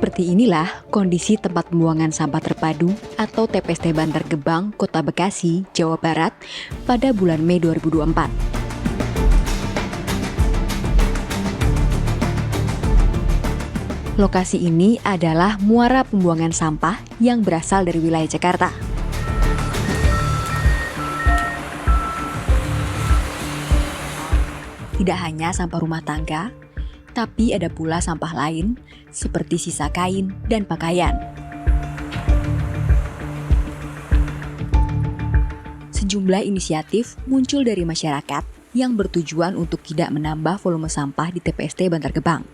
Seperti inilah kondisi tempat pembuangan sampah terpadu atau TPST Bantar Gebang, Kota Bekasi, Jawa Barat pada bulan Mei 2024. Lokasi ini adalah muara pembuangan sampah yang berasal dari wilayah Jakarta. Tidak hanya sampah rumah tangga, tapi ada pula sampah lain seperti sisa kain dan pakaian. Sejumlah inisiatif muncul dari masyarakat yang bertujuan untuk tidak menambah volume sampah di TPST Bantar Gebang.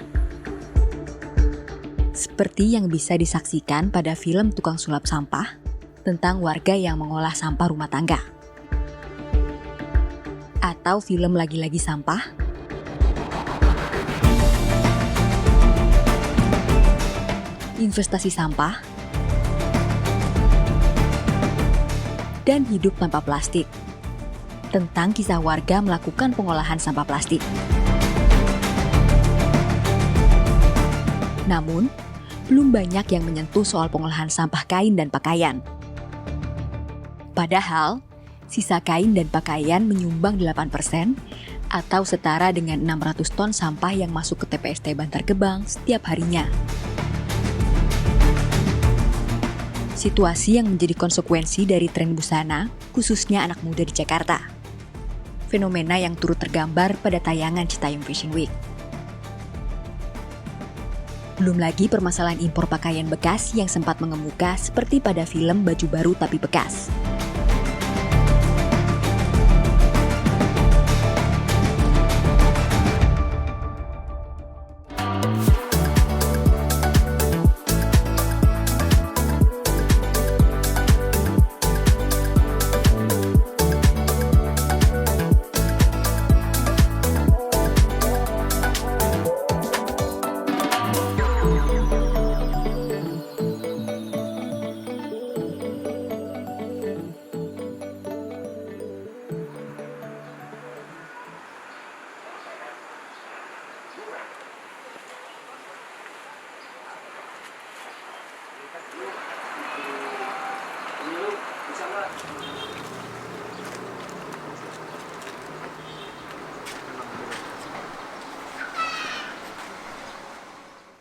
Seperti yang bisa disaksikan pada film Tukang Sulap Sampah tentang warga yang mengolah sampah rumah tangga. Atau film Lagi-Lagi Sampah, Investasi Sampah, dan Hidup Tanpa Plastik, tentang kisah warga melakukan pengolahan sampah plastik. Namun, belum banyak yang menyentuh soal pengolahan sampah kain dan pakaian. Padahal, sisa kain dan pakaian menyumbang 8% atau setara dengan 600 ton sampah yang masuk ke TPST Bantar Gebang setiap harinya. Situasi yang menjadi konsekuensi dari tren busana, khususnya anak muda di Jakarta. Fenomena yang turut tergambar pada tayangan Citayam Fashion Week. Belum lagi permasalahan impor pakaian bekas yang sempat mengemuka seperti pada film Baju Baru Tapi Bekas.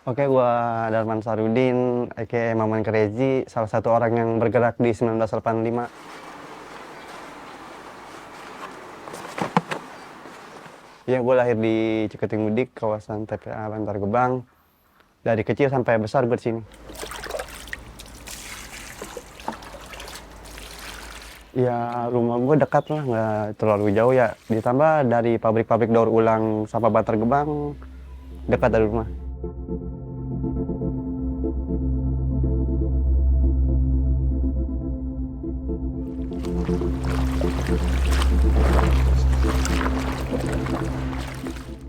Oke, gua Darman Sarudin, aka Maman Crazy, salah satu orang yang bergerak di 1985. Ya, gue lahir di Ciketing Udik, kawasan TPA Bantar Gebang. Dari kecil sampai besar gue di sini. Ya, rumah gue dekat lah, nggak terlalu jauh ya. Ditambah dari pabrik-pabrik daur ulang sampah Bantar Gebang, dekat dari rumah.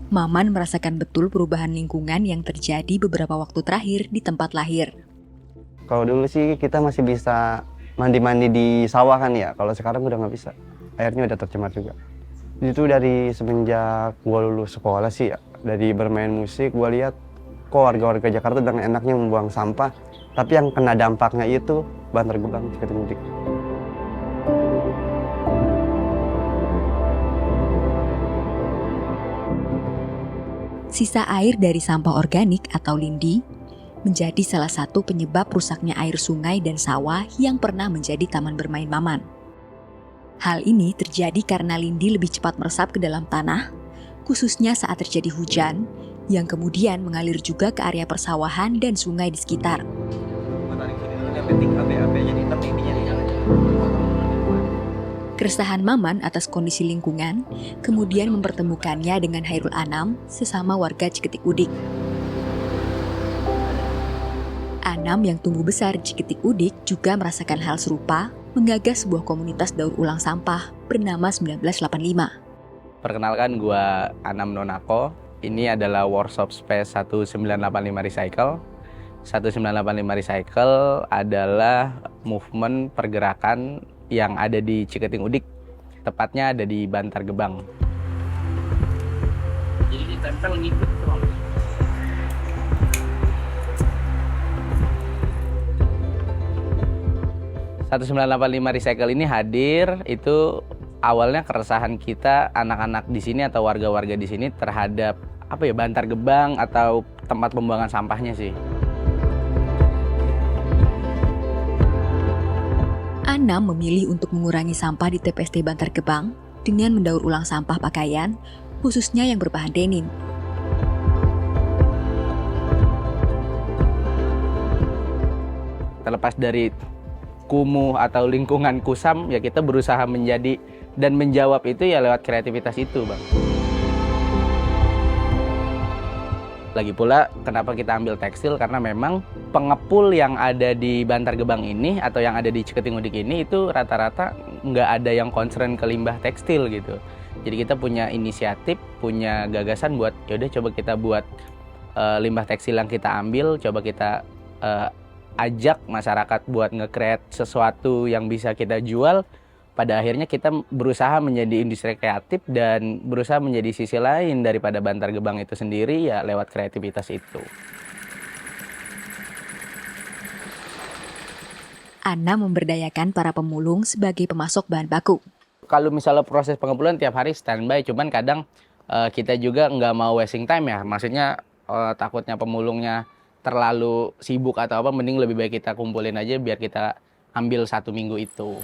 Maman merasakan betul perubahan lingkungan yang terjadi beberapa waktu terakhir di tempat lahir. Kalau dulu sih kita masih bisa mandi-mandi di sawah kan ya, kalau sekarang udah nggak bisa. Airnya udah tercemar juga. Itu dari semenjak gue lulus sekolah sih ya, dari bermain musik gue lihat kok warga-warga Jakarta dengan enaknya membuang sampah, tapi yang kena dampaknya itu Bantar Gebang, Ciketing Udik. Sisa air dari sampah organik atau lindi menjadi salah satu penyebab rusaknya air sungai dan sawah yang pernah menjadi taman bermain Maman. Hal ini terjadi karena lindi lebih cepat meresap ke dalam tanah, khususnya saat terjadi hujan, yang kemudian mengalir juga ke area persawahan dan sungai di sekitar. Keresahan Maman atas kondisi lingkungan kemudian mempertemukannya dengan Hairul Anam, sesama warga Ciketing Udik. Anam yang tumbuh besar di Ciketing Udik juga merasakan hal serupa, menggagas sebuah komunitas daur ulang sampah bernama 1985. Perkenalkan, gue Anam Nonako. Ini adalah workshop space 1985 Recycle. 1985 Recycle adalah movement pergerakan yang ada di Ciketing Udik, tepatnya ada di Bantar Gebang. Jadi ditempel ngikut terus. 1985 Recycle ini hadir itu awalnya keresahan kita anak-anak di sini atau warga-warga di sini terhadap Bantar Gebang atau tempat pembuangan sampahnya sih. Anam memilih untuk mengurangi sampah di TPST Bantar Gebang dengan mendaur ulang sampah pakaian, khususnya yang berbahan denim. Terlepas dari kumuh atau lingkungan kusam, ya kita berusaha menjadi dan menjawab itu ya lewat kreativitas itu, Bang. Lagi pula kenapa kita ambil tekstil, karena memang pengepul yang ada di Bantar Gebang ini atau yang ada di Ciketing Udik ini itu rata-rata nggak ada yang concern ke limbah tekstil gitu. Jadi kita punya inisiatif, punya gagasan buat yaudah coba kita buat limbah tekstil yang kita ambil, coba kita ajak masyarakat buat nge-create sesuatu yang bisa kita jual. Pada akhirnya kita berusaha menjadi industri kreatif dan berusaha menjadi sisi lain daripada Bantar Gebang itu sendiri ya lewat kreativitas itu. Anam memberdayakan para pemulung sebagai pemasok bahan baku. Kalau misalnya proses pengepulan tiap hari standby, cuman kadang kita juga nggak mau wasting time ya. Maksudnya takutnya pemulungnya terlalu sibuk atau apa, mending lebih baik kita kumpulin aja biar kita ambil 1 minggu itu.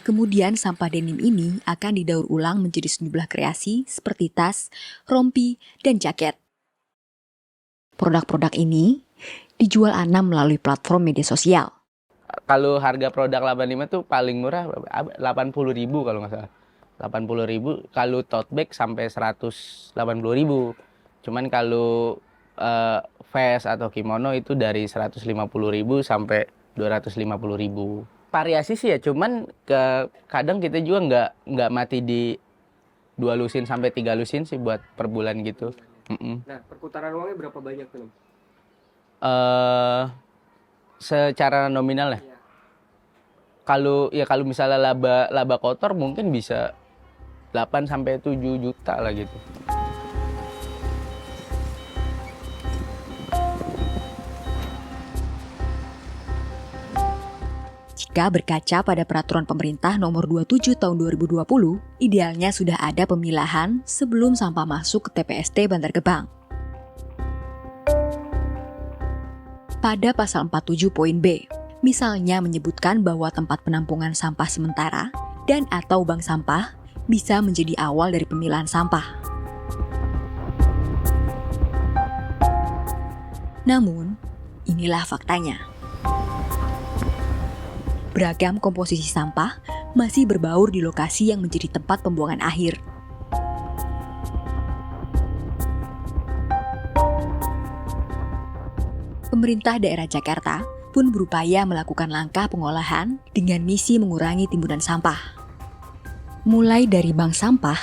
Kemudian sampah denim ini akan didaur ulang menjadi sejumlah kreasi seperti tas, rompi, dan jaket. Produk-produk ini dijual Anam melalui platform media sosial. Kalau harga produk 85 tuh paling murah 80.000 kalau nggak salah. 80.000, kalau tote bag sampai 180.000. Cuman kalau vest atau kimono itu dari 150.000 sampai 250.000. Variasi sih ya, cuman kadang kita juga nggak mati di 2 lusin sampai 3 lusin sih buat per bulan gitu. Nah, perputaran uangnya berapa banyak tuh? Secara nominal ya. Kalau misalnya laba kotor mungkin bisa 8 sampai 7 juta lah gitu. Jika berkaca pada peraturan pemerintah nomor 27 tahun 2020, idealnya sudah ada pemilahan sebelum sampah masuk ke TPST Bantar Gebang. Pada pasal 47 poin B, misalnya menyebutkan bahwa tempat penampungan sampah sementara dan atau bank sampah bisa menjadi awal dari pemilahan sampah. Namun, inilah faktanya. Beragam komposisi sampah masih berbaur di lokasi yang menjadi tempat pembuangan akhir. Pemerintah daerah Jakarta pun berupaya melakukan langkah pengolahan dengan misi mengurangi timbunan sampah. Mulai dari bank sampah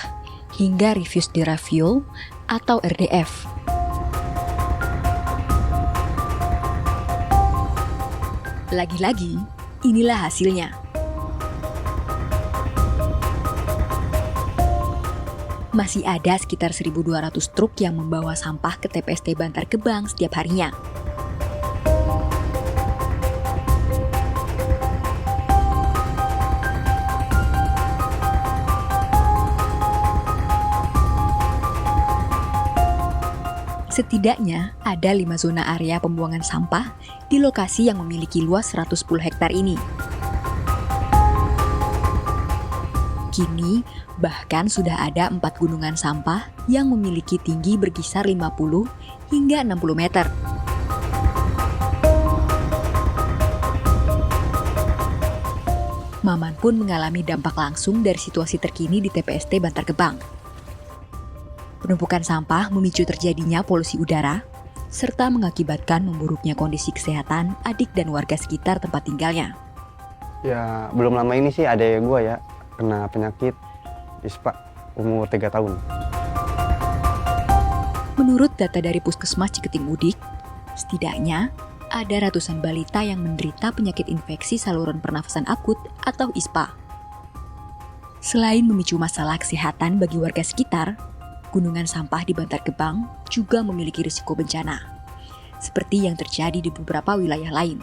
hingga refuse derived fuel atau RDF. Lagi-lagi, inilah hasilnya. Masih ada sekitar 1.200 truk yang membawa sampah ke TPST Bantar Gebang setiap harinya. Setidaknya ada 5 zona area pembuangan sampah di lokasi yang memiliki luas 110 hektar ini. Kini, bahkan sudah ada 4 gunungan sampah yang memiliki tinggi berkisar 50 hingga 60 meter. Maman pun mengalami dampak langsung dari situasi terkini di TPST Bantar Gebang. Penumpukan sampah memicu terjadinya polusi udara, serta mengakibatkan memburuknya kondisi kesehatan adik dan warga sekitar tempat tinggalnya. Ya, belum lama ini sih adek gue ya kena penyakit ISPA umur 3 tahun. Menurut data dari Puskesmas Ciketing Udik, setidaknya ada ratusan balita yang menderita penyakit infeksi saluran pernafasan akut atau ISPA. Selain memicu masalah kesehatan bagi warga sekitar, gunungan sampah di Bantar Gebang juga memiliki risiko bencana. seperti yang terjadi di beberapa wilayah lain.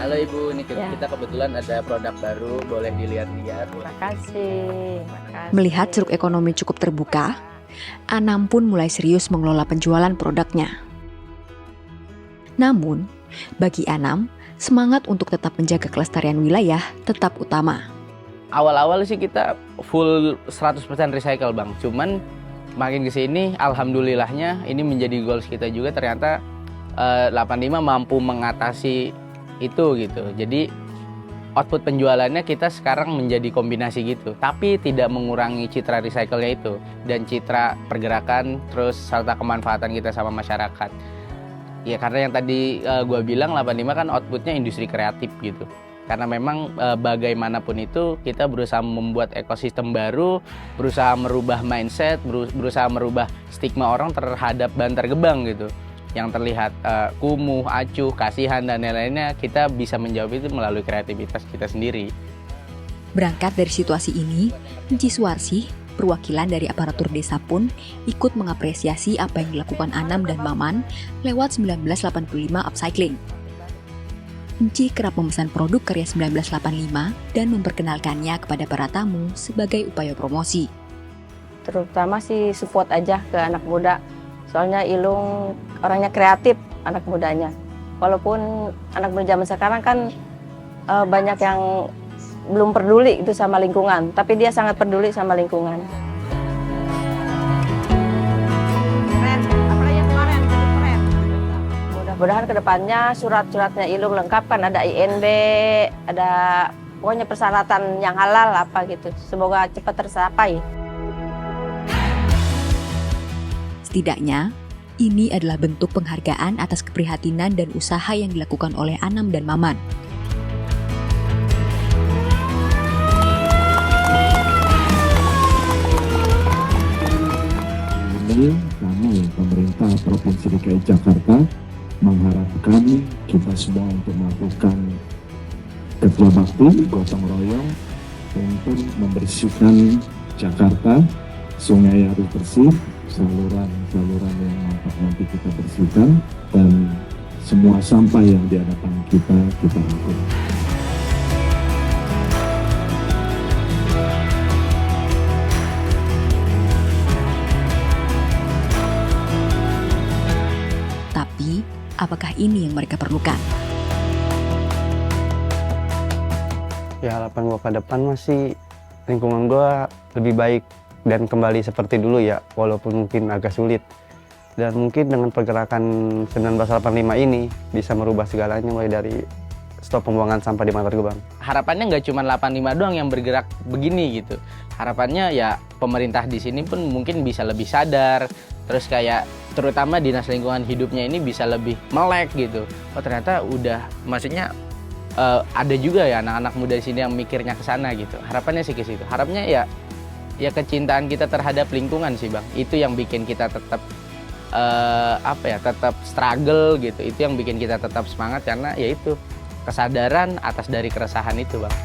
Halo Ibu, ini Ya. kita kebetulan ada produk baru, boleh dilihat-lihat. Makasih. Melihat ceruk ekonomi cukup terbuka, Anam pun mulai serius mengelola penjualan produknya. Namun, bagi Anam, semangat untuk tetap menjaga kelestarian wilayah tetap utama. Awal-awal sih kita full 100% recycle Bang, cuman makin kesini alhamdulillahnya ini menjadi goals kita juga, ternyata 85 mampu mengatasi itu gitu. Jadi output penjualannya kita sekarang menjadi kombinasi gitu, tapi tidak mengurangi citra recycle-nya itu dan citra pergerakan terus serta kemanfaatan kita sama masyarakat. Ya karena yang tadi gue bilang 85 kan outputnya industri kreatif gitu. Karena memang bagaimanapun itu kita berusaha membuat ekosistem baru, berusaha merubah mindset, berusaha merubah stigma orang terhadap Bantar Gebang gitu. Yang terlihat kumuh, acuh, kasihan, dan lain-lainnya, kita bisa menjawab itu melalui kreativitas kita sendiri. Berangkat dari situasi ini, Enci Suwarsih, perwakilan dari aparatur desa pun ikut mengapresiasi apa yang dilakukan Anam dan Maman lewat 1985 Upcycling. Enci kerap memesan produk karya 1985 dan memperkenalkannya kepada para tamu sebagai upaya promosi. Terutama sih support aja ke anak muda. Soalnya Ilung orangnya kreatif, anak mudanya. Walaupun anak muda zaman sekarang kan banyak yang belum peduli itu sama lingkungan, tapi dia sangat peduli sama lingkungan. Keren, apalagi yang kemarin, keren. Mudah-mudahan kedepannya surat-suratnya Ilung lengkap kan, ada INB, ada pokoknya persyaratan yang halal apa gitu. Semoga cepat tercapai. Setidaknya, ini adalah bentuk penghargaan atas keprihatinan dan usaha yang dilakukan oleh Anam dan Maman. Ini kami pemerintah Provinsi DKI Jakarta mengharapkan kita semua untuk melakukan kerja bakti gotong royong untuk membersihkan Jakarta, sungai harus bersih, saluran-saluran yang nanti kita bersihkan, dan semua sampah yang di hadapan kita angkut. Tapi, apakah ini yang mereka perlukan? Ya harapan gue ke depan masih lingkungan gue lebih baik dan kembali seperti dulu ya, walaupun mungkin agak sulit. Dan mungkin dengan pergerakan 1985 ini bisa merubah segalanya, mulai dari stop pembuangan sampah di Bantar Gebang. Harapannya nggak cuma 85 doang yang bergerak begini gitu. Harapannya ya pemerintah di sini pun mungkin bisa lebih sadar, terus kayak terutama dinas lingkungan hidupnya ini bisa lebih melek gitu. Oh ternyata udah, maksudnya ada juga ya anak-anak muda di sini yang mikirnya ke sana gitu. Harapannya sih ke situ. Harapnya ya kecintaan kita terhadap lingkungan sih Bang. Itu yang bikin kita tetap tetap struggle gitu. Itu yang bikin kita tetap semangat, karena ya itu kesadaran atas dari keresahan itu Bang.